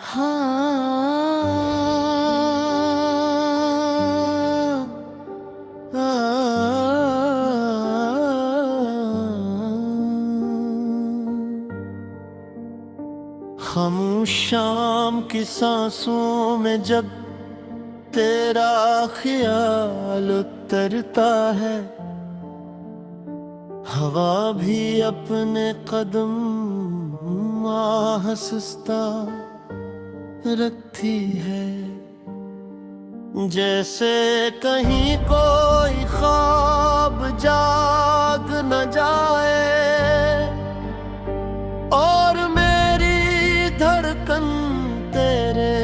खामोश शाम की सांसों में जब तेरा ख्याल उतरता है, हवा भी अपने कदम आहिस्ता रखती है। जैसे कहीं कोई ख्वाब जाग न जाए और मेरी धड़कन तेरे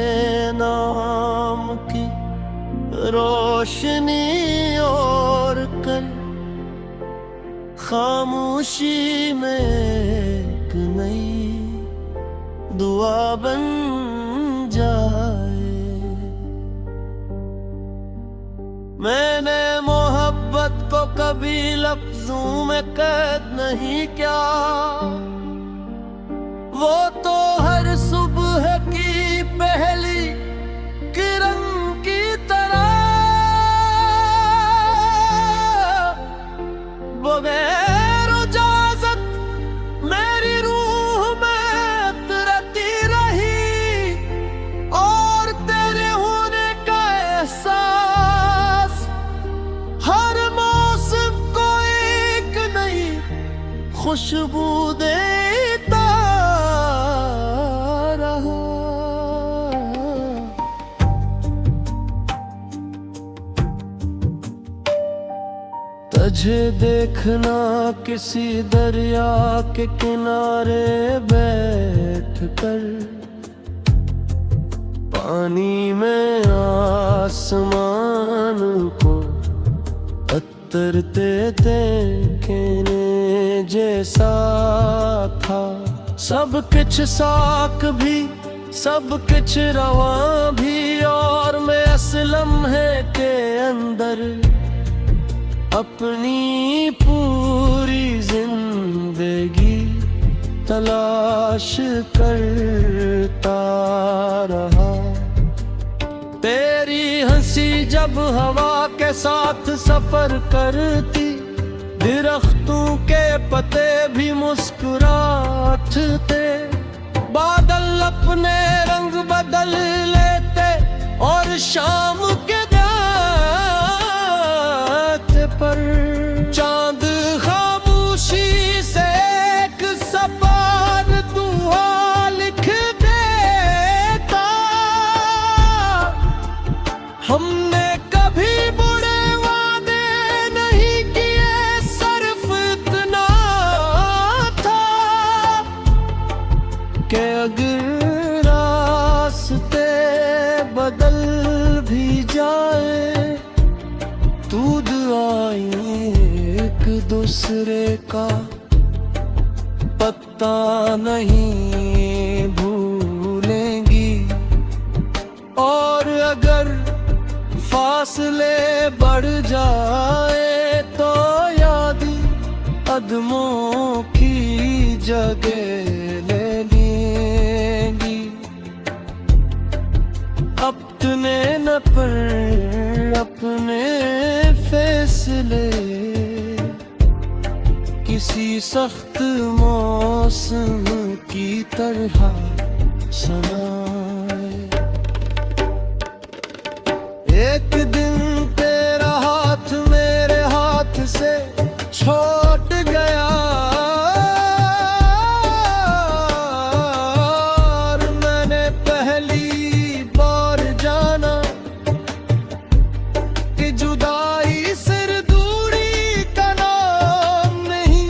नाम की रोशनी और कर खामोशी में एक नई दुआ बन जाए। मैंने मोहब्बत को कभी लफ्जों में कैद नहीं किया, वो तो हर सुबह की पहली किरण की तरह बगैर इजाजत मेरी रूह में उतरती रही और तेरे होने का एहसास हर मौसम को एक नई खुशबू देता रहा। तुझे देखना किसी दरिया के किनारे बैठ कर, पानी में आसमान को उतरते देखने जैसा था। सब कुछ साक भी, सब कुछ रवां भी, और मैं असल लम्हे के अंदर अपनी पूरी जिंदगी तलाश करता रहा। तेरी हंसी जब हवा के साथ सफर करती, दरख्तों के पत्ते भी मुस्कुराते, बादल अपने रंग बदल लेते और शाम के पर चांद खामोशी से एक सपाट दुआ लिख देता। हमने कभी बुरे वादे नहीं किए, सिर्फ इतना था कि अगर रास्ते बदल भी जाए, दूध आए एक दूसरे का पत्ता नहीं भूलेंगी, और अगर फासले बढ़ जाए तो यादें कदमों की जगह ले लेंगी। अपने न पर अपने फैसले किसी सख्त मौसम की तरह सुनाए। एक दिन तेरा हाथ मेरे हाथ से छूट गया, और मैंने पहली बार जाना कि जुदाई सिर दूरी का नाम नहीं,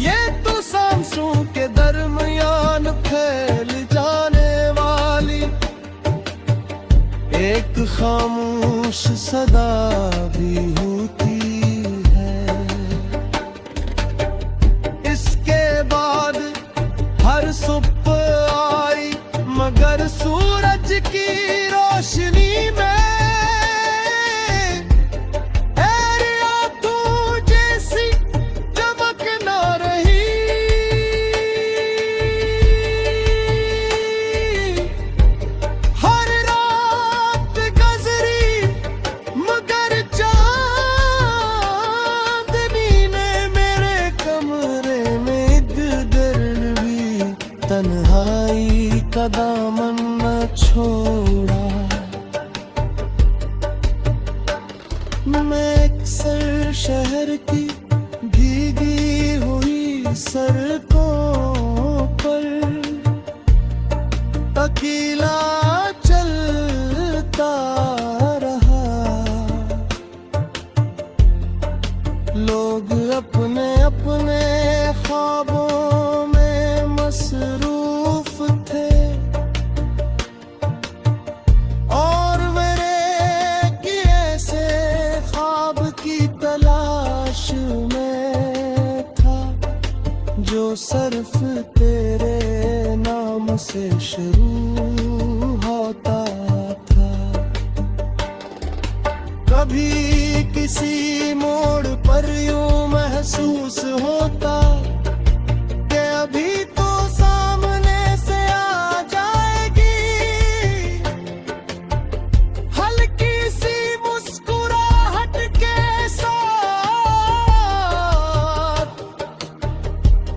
ये तो सांसों के दरमियान फैल जाने वाली एक खामोश सदा भी होती है। दामन न छोड़ा। मैं अक्सर शहर की भीगी हुई सड़कों पर अकेला चलता रहा। लोग अपने अपने ख्वाबों में मसरूफ थे और मेरे किए से ख्वाब की तलाश में था, जो सिर्फ तेरे नाम से शुरू होता था। कभी किसी मोड़ पर यूं महसूस होता कि अभी तो सामने से आ जाएगी। हल्की सी मुस्कुराहट के साथ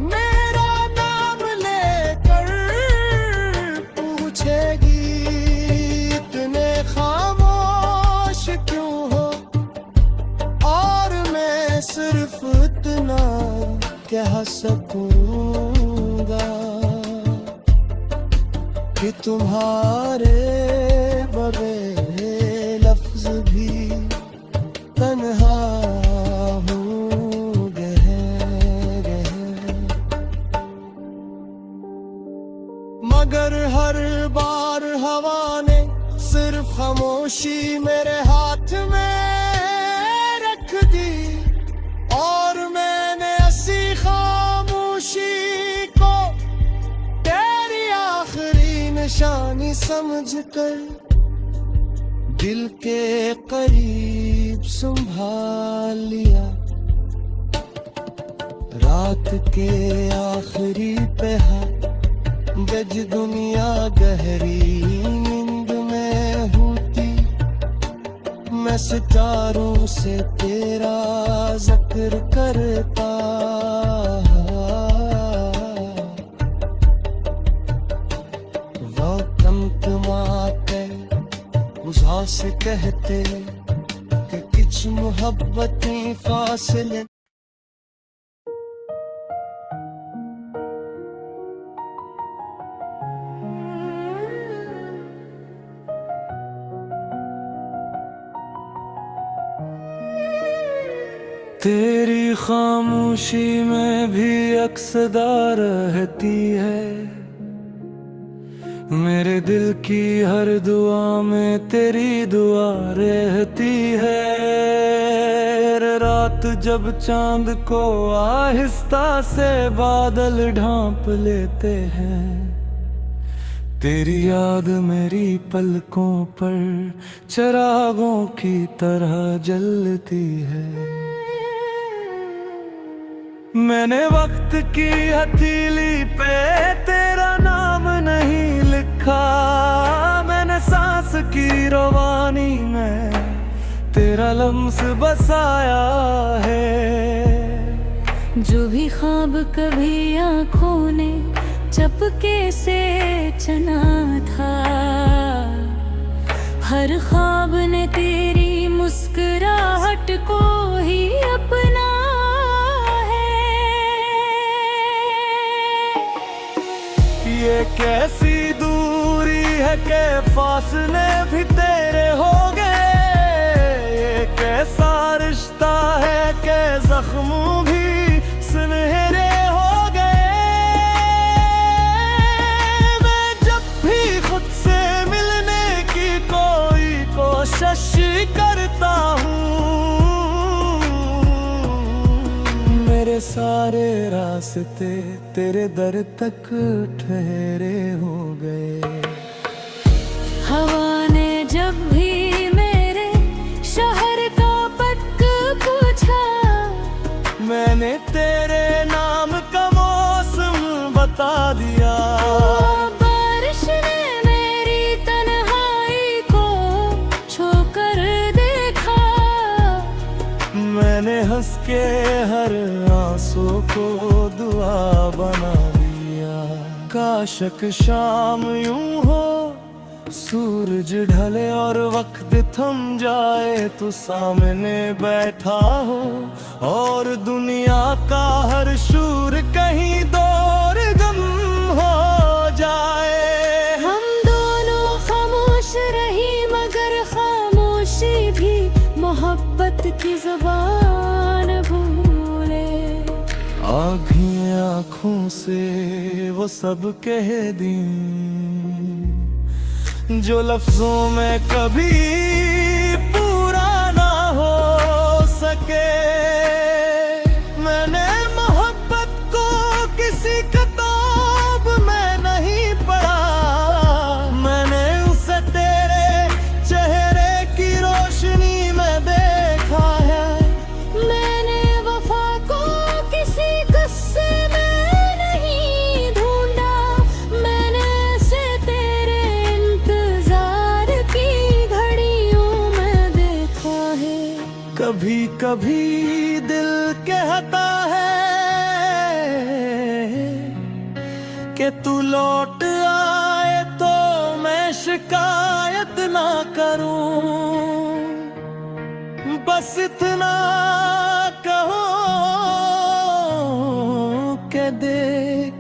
मेरा नाम लेकर पूछेगी, इतने खामोश क्यों हो? और मैं सिर्फ इतना कह सकूंगा कि तुम्हारे बगैर लफ्ज भी तन्हा हूँ गहरे। मगर हर बार हवा ने सिर्फ खामोशी मेरे हाथ में रख दी और मैंने ऐसी खामोशी को तेरी आखिरी निशानी समझकर दिल के करीब संभाल लिया। रात के आखिरी पहर गज दुनिया गहरी नींद में होती, मैं सितारों से तेरा जिक्र करता। वो तमतमाते बुझा से कहते कि कुछ मोहब्बतें फासले। तेरी खामोशी में भी अक्सदा रहती है, मेरे दिल की हर दुआ में तेरी दुआ रहती है। रात जब चांद को आहिस्ता से बादल ढांप लेते हैं, तेरी याद मेरी पलकों पर चिरागों की तरह जलती है। मैंने वक्त की हथेली पे तेरा नाम नहीं लिखा, मैंने सांस की रवानी में तेरा लम्स बसाया है। जो भी ख्वाब कभी आँखों ने चपके से चना था, हर ख्वाब ने तेरी मुस्कुराहट को ही अपना ये कैसी दूरी है कि फासले भी तेरे हो गए, ये कैसा रिश्ता है कि जख्म भी सुनहरे हो गए। मैं जब भी खुद से मिलने की कोई कोशिश करता हूँ, मेरे सारे रास्ते तेरे दर तक ठहरे हो गए। हवा ने जब भी मेरे शहर का पथ पूछा, मैंने तेरे नाम का मौसम बता दिया। बारिश ने मेरी तन्हाई को छूकर देखा, मैंने हंस के हर आंसू को दुआ बना दिया। काशक शाम यूं हो, सूरज ढले और वक्त थम जाए, तो सामने बैठा हो और दुनिया का हर शूर कहीं दौर गम हो जाए। हम दोनों खामोश रही मगर खामोशी भी मोहब्बत की ज़बान भूले। आँखें आँखों से वो सब कह दी जो लफ्जों में कभी पूरा ना हो सके। मैंने मोहब्बत को किसी किताब में नहीं पढ़ा, मैंने उसे तेरे चेहरे की रोशनी में देखा है। मैंने वफा को किसी गुस्से में नहीं ढूंढा, मैंने इसे तेरे इंतजार की घड़ियों में देखा है। कभी कभी दिल कहता है कि तू लौट आए तो मैं शिकायत ना करूं, बस इतना कहो कि देख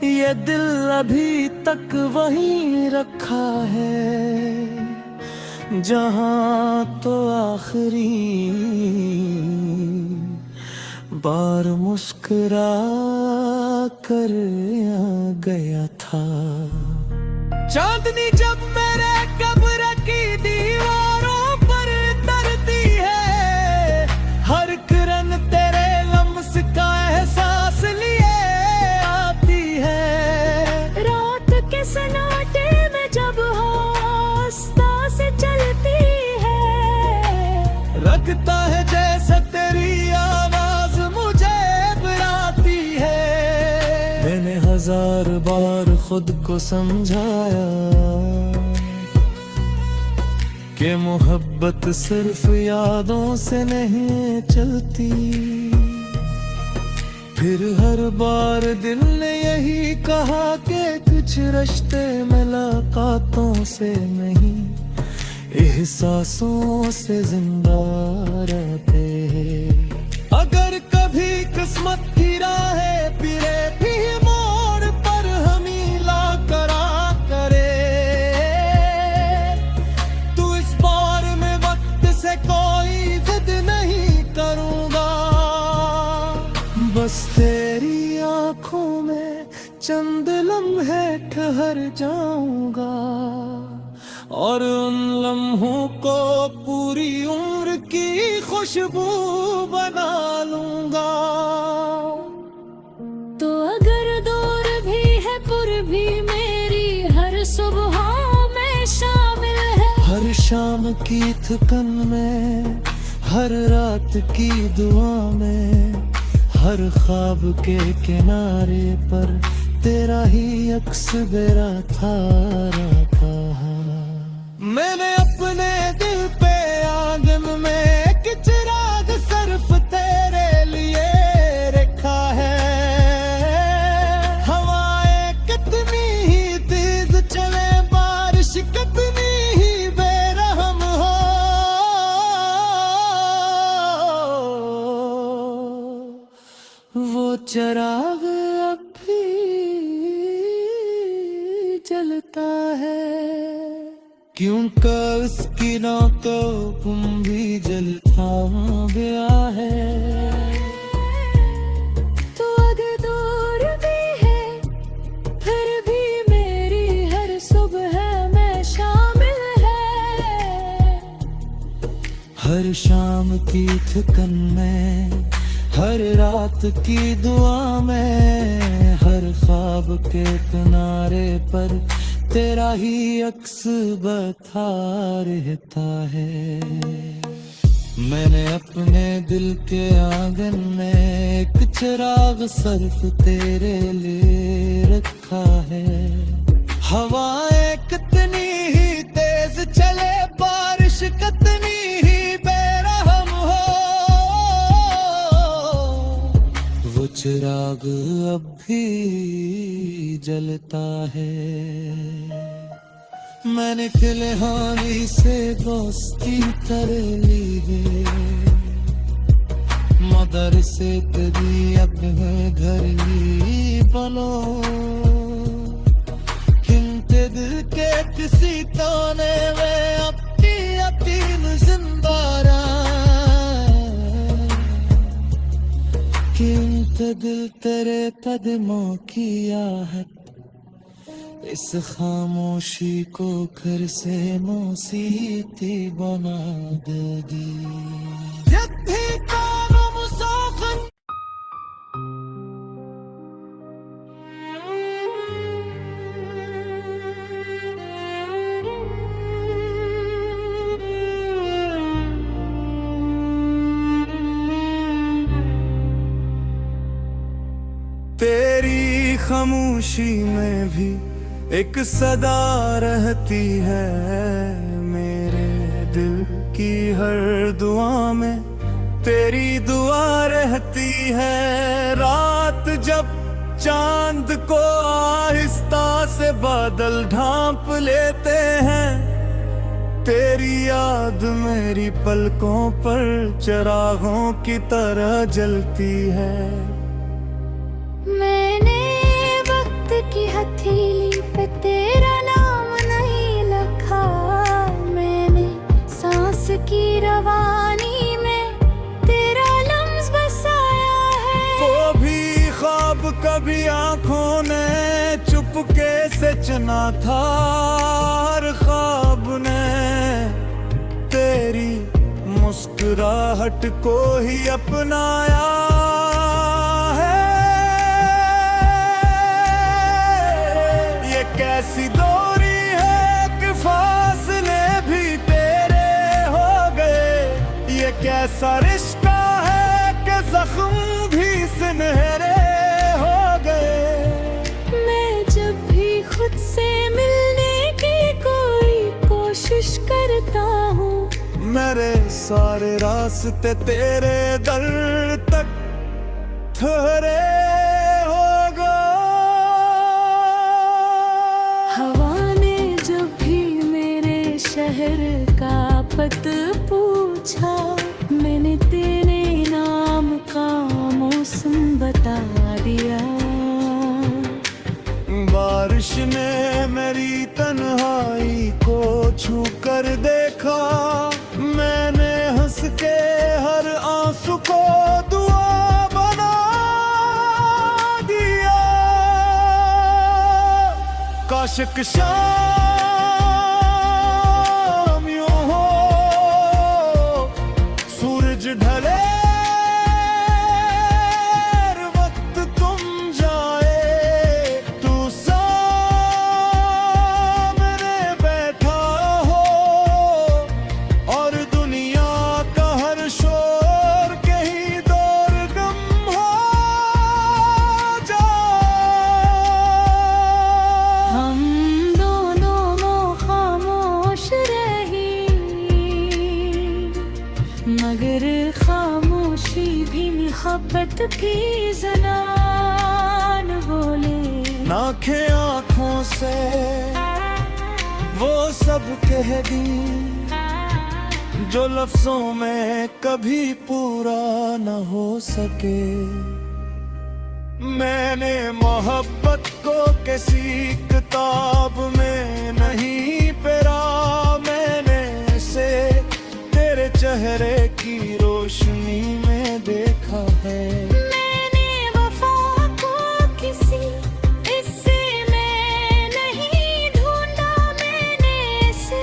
ये दिल अभी तक वहीं रखा है जहां तो आखिरी बार मुस्कुरा कर गया था। चांदनी जब मेरे कब्र की दीवारों पर तरती है, हर किरण तेरे लम्स का एहसास लिए आती है। रात के सन्नाटे में जब आस्ता से चलती है, लगता है जैसे तेरी आवाज मुझे बुलाती है। मैंने हजार बार खुद को समझाया कि मोहब्बत सिर्फ यादों से नहीं चलती, फिर हर बार दिल ने यही कहा कि कुछ रिश्ते मुलाकातों से नहीं एहसासों से जिंदा रहते हैं। अगर कभी किस्मत की राहें फिरे भी मोड़ पर हमी ला करा करे, तू इस बार में वक्त से कोई जिद नहीं करूंगा, बस तेरी आंखों में चंद लम्हे ठहर जाऊंगा और उन लम्हों को पूरी उम्र की खुशबू बना लूंगा। तो अगर दूर भी है पुर भी मेरी हर सुबह में शामिल है। हर शाम की थकन में, हर रात की दुआ में, हर ख्वाब के किनारे पर तेरा ही अक्स मेरा था रखा है। मैंने अपने दिल पे आंगन में एक चिराग सिर्फ तेरे लिए रखा है। हवाएं कितनी ही तेज चले, बारिश कितनी ही बेरहम हो, वो चिराग अब भी जलता है, क्योंकि उसकी नाकों तुम भी जलता गया है। तो अगर दूर भी है फिर भी मेरी हर सुबह में शामिल है। हर शाम की थकन में, हर रात की दुआ में, हर ख्वाब के किनारे पर तेरा ही अक्स बता रहता है। मैंने अपने दिल के आंगन में एक चिराग सिर्फ तेरे लिए रखा है। हवाएं कितनी ही तेज चले, बारिश कितनी ही बेरहम हो, वो चिराग अब भी जलता है। मैंने फिलहाली से दोस्ती कर ली है, मदरसे तेरी अपने घर ही बनो। खिलते दिल के किसी ताने में अपनी यकीन जिंदा खिलते दिल तेरे कदमों की आहट, इस खामोशी को घर से मौसीकी बना देगी। जब भी कानों मुसाफिर तेरी खामोशी में भी एक सदा रहती है, मेरे दिल की हर दुआ में तेरी दुआ रहती है। रात जब चांद को आहिस्ता से बादल ढांप लेते हैं, तेरी याद मेरी पलकों पर चिरागों की तरह जलती है। मैंने वक्त की हथेली पे तेरा नाम नहीं लिखा, मैंने सांस की रवानी में तेरा लम्स बसाया है। वो भी ख्वाब कभी आंखों ने चुपके से चुना था, हर ख्वाब ने तेरी मुस्कुराहट को ही अपनाया। कैसी दूरी है कि फासले भी तेरे हो गए, ये कैसा रिश्ता है कि जख्म भी सुनहरे हो गए। मैं जब भी खुद से मिलने की कोई कोशिश करता हूँ, मेरे सारे रास्ते तेरे दर तक ठहरे। हवा ने जब भी मेरे शहर का पत पूछा, मैंने तेरे नाम का मौसम बता दिया। बारिश ने मेरी तन्हाई को छू कर देखा, मैंने हंस के हर आंसू को दुआ बना दिया। काशिक शाम यूं हो सूरज ढले, वक्त तुम जाए, तू सामने बैठा हो और दुनिया का हर शोर कहीं दूर गम हो जाए। हम दोनों खामोश रही, मगर खामोशी भी मोहब्बत की ज़बान बोले। आंखें आंखों से वो सब कह दी जो लफ्जों में कभी पूरा न हो सके। मैंने मोहब्बत को किसी किताब में नहीं पढ़ा, मैंने इसे तेरे चेहरे की रोशनी में देखा है। मैंने वफा को किसी इससे मैं नहीं ढूंढा, मैंने इसे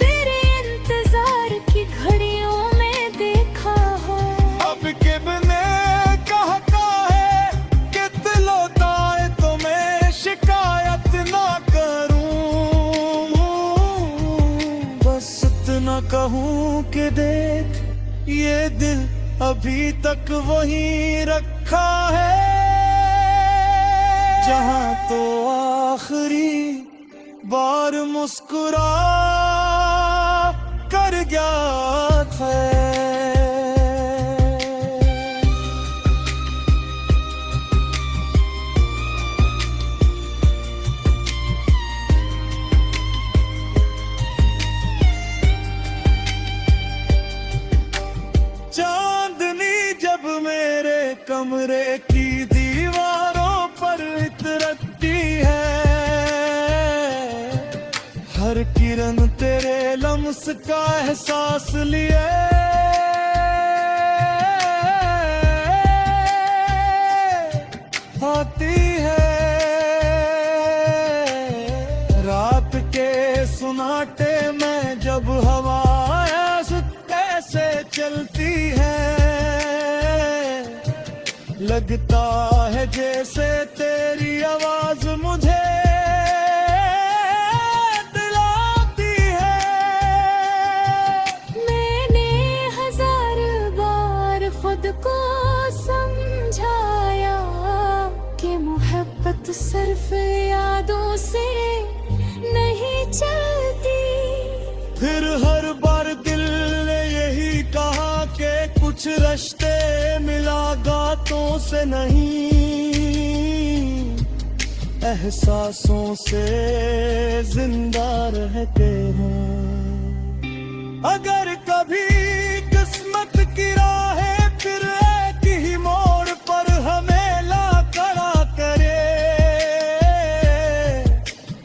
तेरे इंतजार की घड़ियों में देखा है। अब किबने कहता है कि दिल होता है तो मैं शिकायत ना करूं, बस इतना कहूं कि देख ये दिल अभी तक वहीं रखा है जहां तो आखिरी बार मुस्कुरा कर गया था। कमरे की दीवारों पर इतरती है, हर किरण तेरे लम्स का एहसास लिए आती है। रात के सुनाटे में जब हवा कैसे चलती है, लगता है जैसे तेरी आवाज मुझे दिलाती है। मैंने 1000 बार खुद को समझाया कि मोहब्बत सिर्फ यादों से नहीं चलती। फिर हर बार दिल ने यही कहा कि कुछ रिश्ते मुलाकातों से नहीं, एहसासों से जिंदा रहते हैं। अगर कभी किस्मत की राहें फिर एक ही मोड़ पर हमें ला खड़ा करे,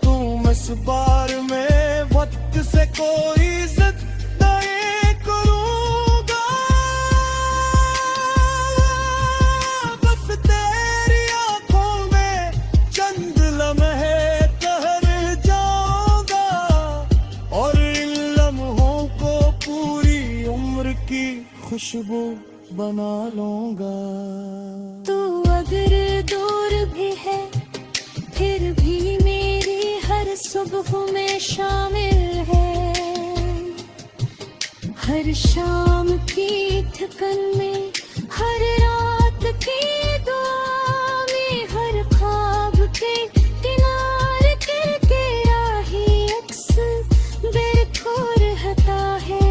तुम इस बार में वक्त से कोई जिद नहीं करूंगा, बस तेरी आंखों में चंद लम्हे ठहर जाऊंगा और इन लम्हों को पूरी उम्र की खुशबू बना लूंगा। तू अगर दूर भी है फिर भी मेरी हर सुबह में शामिल है, हर शाम की थकन में, हर रात की दुआ में, हर ख्वाब के किनारे तेरा ही अक्स बेखो रहता है।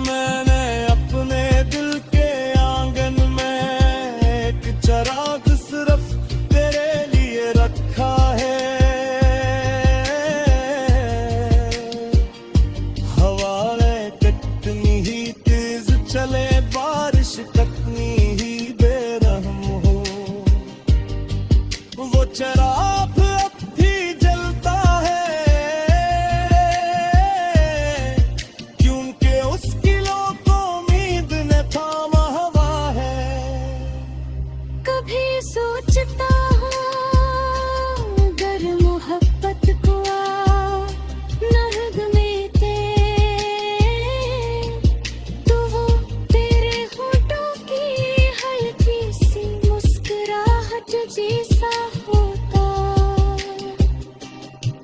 मैंने अपने दिल के आंगन में एक चिराग सिर्फ तेरे लिए रखा है, चले बारिश कितनी ही बेरहम हो, वो चिराग अब भी जलता है, क्योंकि उसकी लोगों उम्मीद ने थामा हुआ है। कभी सोचता हूँ अगर मोहब्बत को नगमे जैसा होता।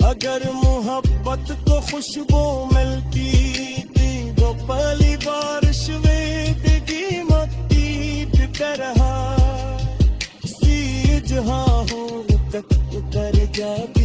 अगर मोहब्बत को खुशबू मिलती थी तो पहली बारिश वेदगी मट्टी की तरह सी जहां हो तक कर जाती।